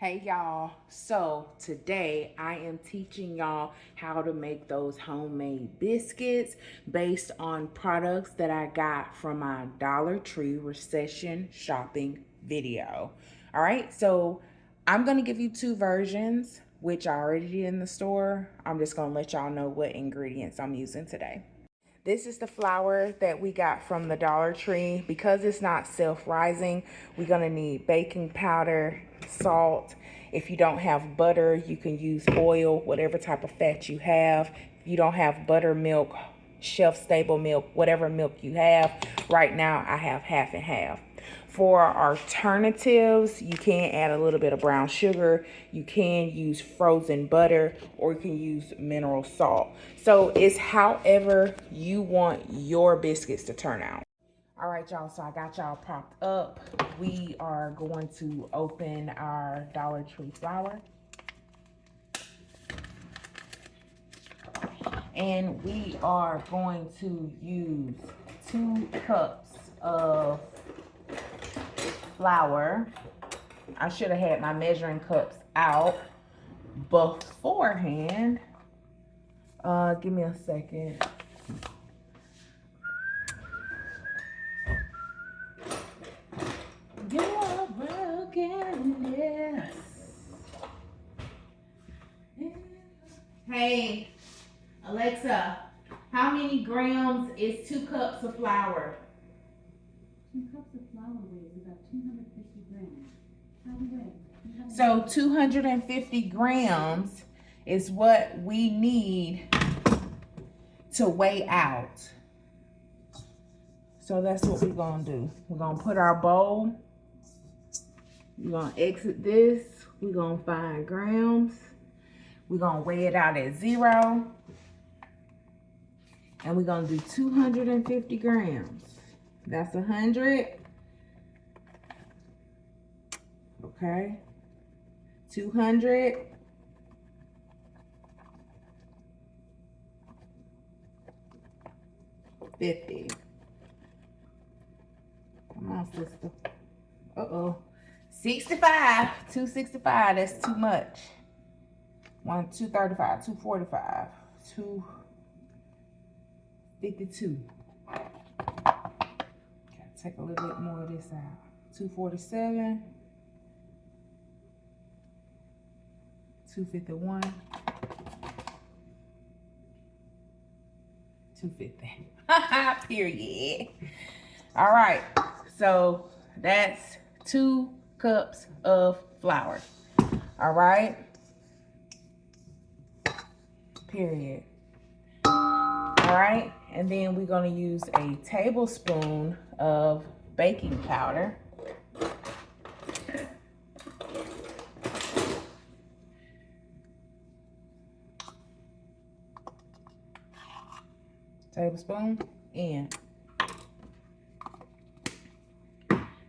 Hey y'all, so today I am teaching y'all how to make those homemade biscuits based on products that I got from my Dollar Tree recession shopping video. All right, so I'm gonna give you two versions, which I already did in the store. I'm just gonna let y'all know what ingredients I'm using today. This is the flour that we got from the Dollar Tree. Because it's not self-rising, we're gonna need baking powder, salt. If you don't have butter, you can use oil, whatever type of fat you have. If you don't have buttermilk, shelf-stable milk, whatever milk you have. Right now, I have half and half. For alternatives, you can add a little bit of brown sugar. You can use frozen butter, or you can use mineral salt. So it's however you want your biscuits to turn out. All right, y'all, so I got y'all propped up. We are going to open our Dollar Tree flour. And we are going to use 2 cups of flour. I should have had my measuring cups out beforehand. Give me a second. You are broken, yes. Hey, Alexa, how many grams is 2 cups of flour? 2 cups of flour weighs about 250 grams. By the way, So 250 grams is what we need to weigh out. So that's what we're gonna do. We're gonna put our bowl. We're gonna exit this. We're gonna find grams. We're gonna weigh it out at 0. And we're gonna do 250 grams. That's 100. Okay. 200. 50. Come on, sister. Uh-oh. 65. 265. That's too much. 235. 245. 252. Gotta take a little bit more of this out. 247. 251. 250. Period. All right. So that's 2 cups of flour. All right. Period. All right. And then we're going to use a tablespoon of baking powder. Tablespoon, and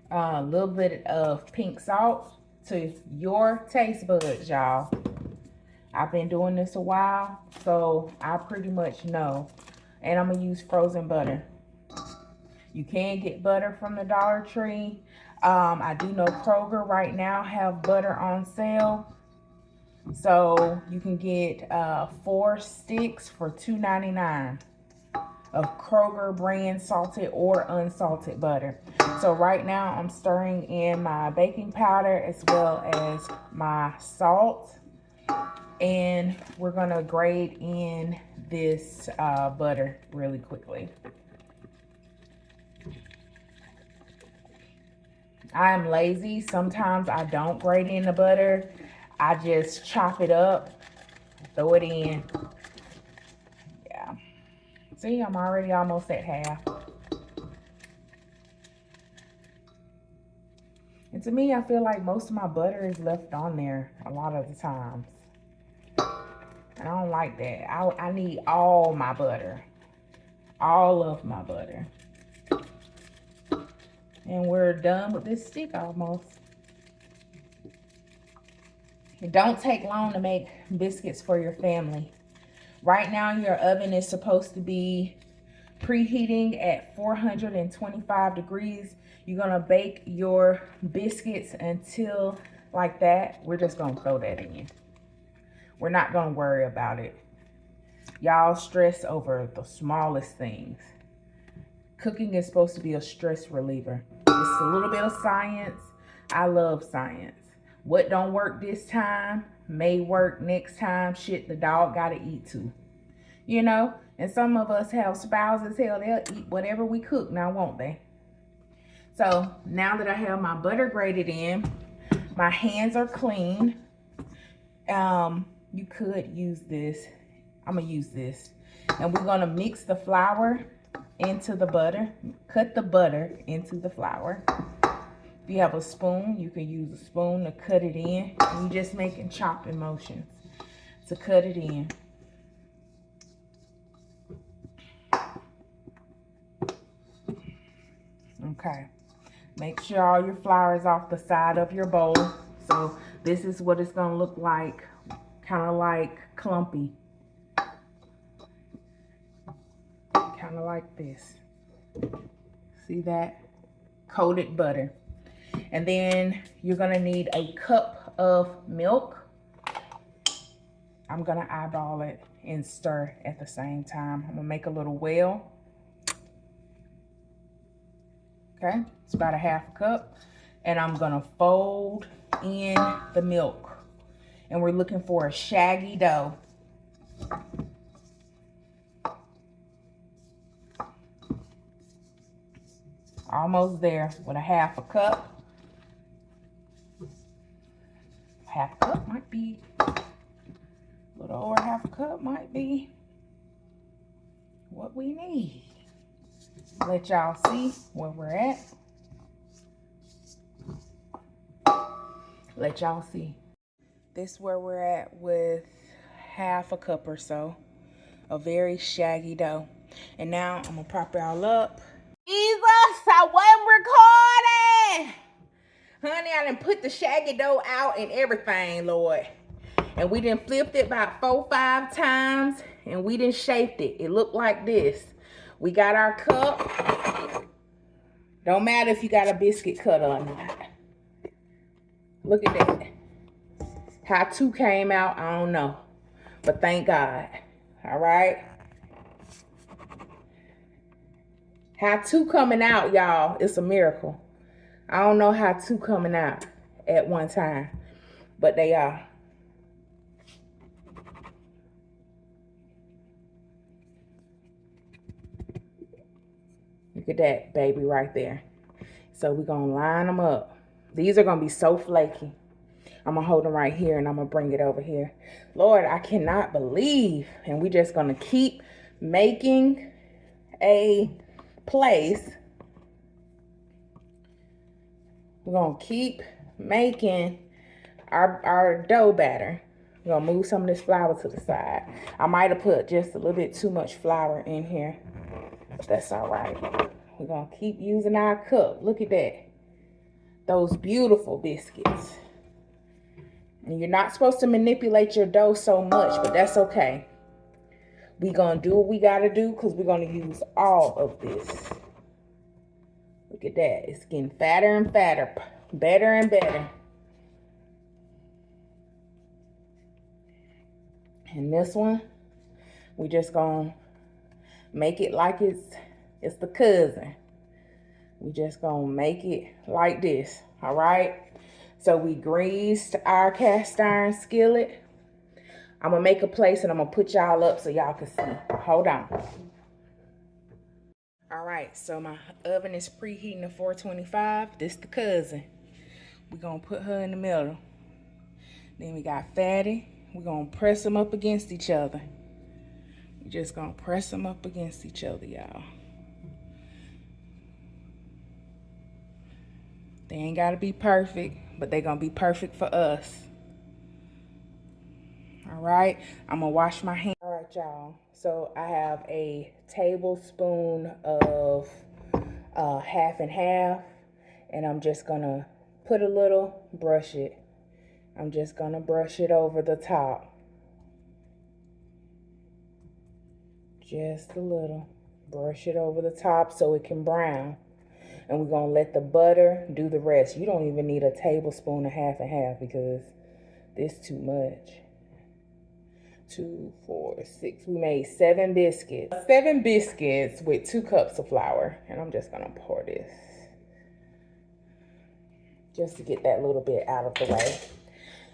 a little bit of pink salt to your taste buds, y'all. I've been doing this a while, so I pretty much know. And I'm gonna use frozen butter. You can get butter from the Dollar Tree. I do know Kroger right now have butter on sale. So you can get 4 sticks for $2.99 of Kroger brand salted or unsalted butter. So right now I'm stirring in my baking powder as well as my salt. And we're gonna grate in this butter really quickly. I'm lazy. Sometimes I don't grate in the butter. I just chop it up, throw it in. Yeah. See, I'm already almost at half. And to me, I feel like most of my butter is left on there a lot of the times. And I don't like that. I need all my butter. All of my butter. And we're done with this stick almost. It don't take long to make biscuits for your family. Right now, your oven is supposed to be preheating at 425 degrees. You're gonna bake your biscuits until like that, we're just gonna throw that in. We're not gonna worry about it. Y'all stress over the smallest things. Cooking is supposed to be a stress reliever. It's a little bit of science. I love science. What don't work this time may work next time. Shit, the dog gotta eat too. You know? And some of us have spouses, hell, they'll eat whatever we cook now, won't they? So now that I have my butter grated in, my hands are clean. You could use this. I'm gonna use this. And we're gonna mix the flour into the butter. Cut the butter into the flour. If you have a spoon, you can use a spoon to cut it in. And you're just making chopping motions to cut it in. Okay. Make sure all your flour is off the side of your bowl. So this is what it's gonna look like, kind of like clumpy. Kind of like this. See that? Coated butter. And then you're gonna need a cup of milk. I'm gonna eyeball it and stir at the same time. I'm gonna make a little well. Okay, it's about a half a cup. And I'm gonna fold in the milk. And we're looking for a shaggy dough. Almost there with a half a cup. Half a cup might be, a little over half a cup might be what we need. Let y'all see where we're at. Let y'all see. This is where we're at with half a cup or so. A very shaggy dough. And now I'm gonna prop y'all up. Jesus, I wasn't recording. Honey, I done put the shaggy dough out and everything, Lord. And we done flipped it about 4-5 times. And we done shaped it. It looked like this. We got our cup. Don't matter if you got a biscuit cutter or not. Look at that. How two came out, I don't know. But thank God. All right. How two coming out, y'all, it's a miracle. I don't know how two coming out at one time. But they are. Look at that baby right there. So we're going to line them up. These are going to be so flaky. I'm going to hold them right here and I'm going to bring it over here. Lord, I cannot believe. And we're just going to keep making a place. We're going to keep making our dough batter. We're going to move some of this flour to the side. I might have put just a little bit too much flour in here. But that's all right. We're going to keep using our cup. Look at that. Those beautiful biscuits. And you're not supposed to manipulate your dough so much, but that's okay. We're going to do what we got to do because we're going to use all of this. Look at that. It's getting fatter and fatter. Better and better. And this one, we just going to make it like it's the cousin. We just gonna make it like this, all right? So we greased our cast iron skillet. I'm gonna make a place and I'm gonna put y'all up so y'all can see. Hold on. All right, so my oven is preheating to 425. This the cousin. We're gonna put her in the middle. Then we got Fatty. We're gonna press them up against each other. We're just gonna press them up against each other, y'all. They ain't gotta be perfect, but they gonna be perfect for us. All right, I'm gonna wash my hands. All right, y'all. So I have a tablespoon of half and half, and I'm just gonna put a little, brush it. I'm just gonna brush it over the top. Just a little. Brush it over the top so it can brown. And we're going to let the butter do the rest. You don't even need a tablespoon of half and half because this too much. 2, 4, 6. We made 7 biscuits. 7 biscuits with 2 cups of flour. And I'm just going to pour this just to get that little bit out of the way.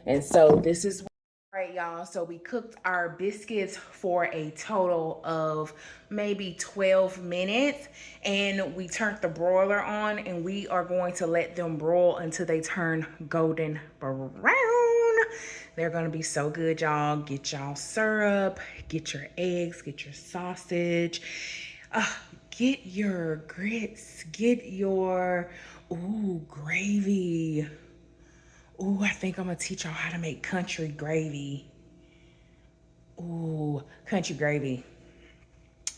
And so this is right, y'all. So we cooked our biscuits for a total of maybe 12 minutes, and we turned the broiler on, and we are going to let them broil until they turn golden brown. They're gonna be so good, y'all. Get y'all syrup, get your eggs, get your sausage, get your grits, get your gravy. Ooh, I think I'm gonna teach y'all how to make country gravy. Ooh, country gravy.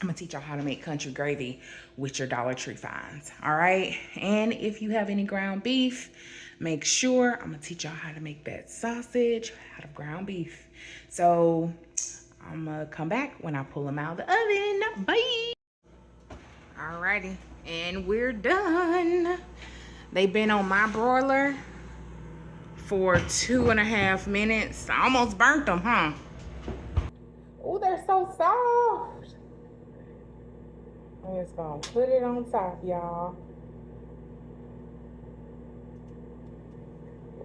I'm gonna teach y'all how to make country gravy with your Dollar Tree finds, all right? And if you have any ground beef, make sure I'm gonna teach y'all how to make that sausage out of ground beef. So I'm gonna come back when I pull them out of the oven. Bye. Alrighty, and we're done. They've been on my broiler for 2.5 minutes. I almost burnt them, huh? Oh, they're so soft. I'm just gonna put it on top, y'all.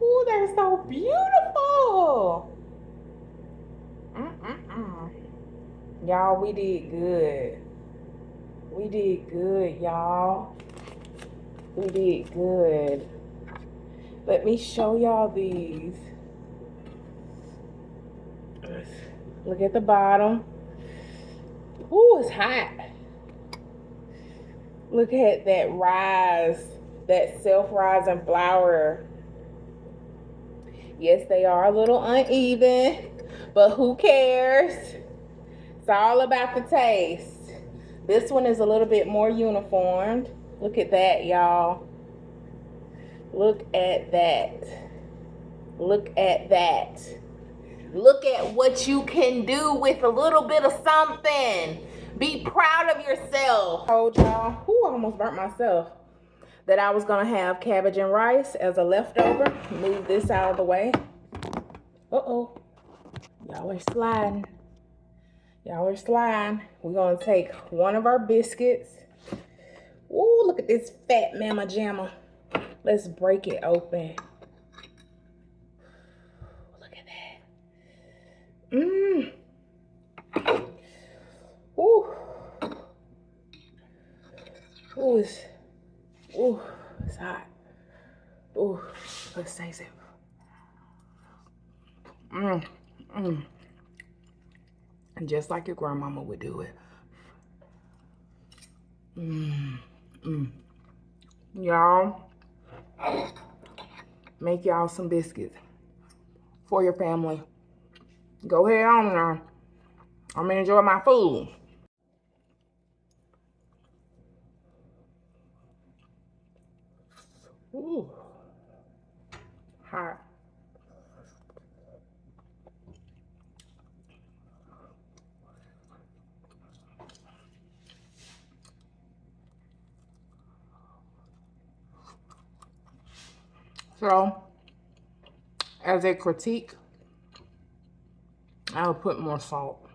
Oh, they're so beautiful. Y'all, we did good. We did good, y'all. We did good. Let me show y'all these. Look at the bottom. Ooh, it's hot. Look at that rise, that self-rising flour. Yes, they are a little uneven, but who cares? It's all about the taste. This one is a little bit more uniformed. Look at that, y'all. Look at that. Look at that. Look at what you can do with a little bit of something. Be proud of yourself. I told y'all, I almost burnt myself, that I was gonna have cabbage and rice as a leftover. Move this out of the way. Uh-oh. Y'all are sliding. Y'all are sliding. We're gonna take one of our biscuits. Ooh, look at this fat mama jamma. Let's break it open. Look at that. Ooh. Ooh, it's hot. Ooh, let's taste it. And just like your grandmama would do it. Y'all, make y'all some biscuits for your family. Go ahead on now. I'm gonna enjoy my food. Ooh, hot. So, as a critique, I would put more salt.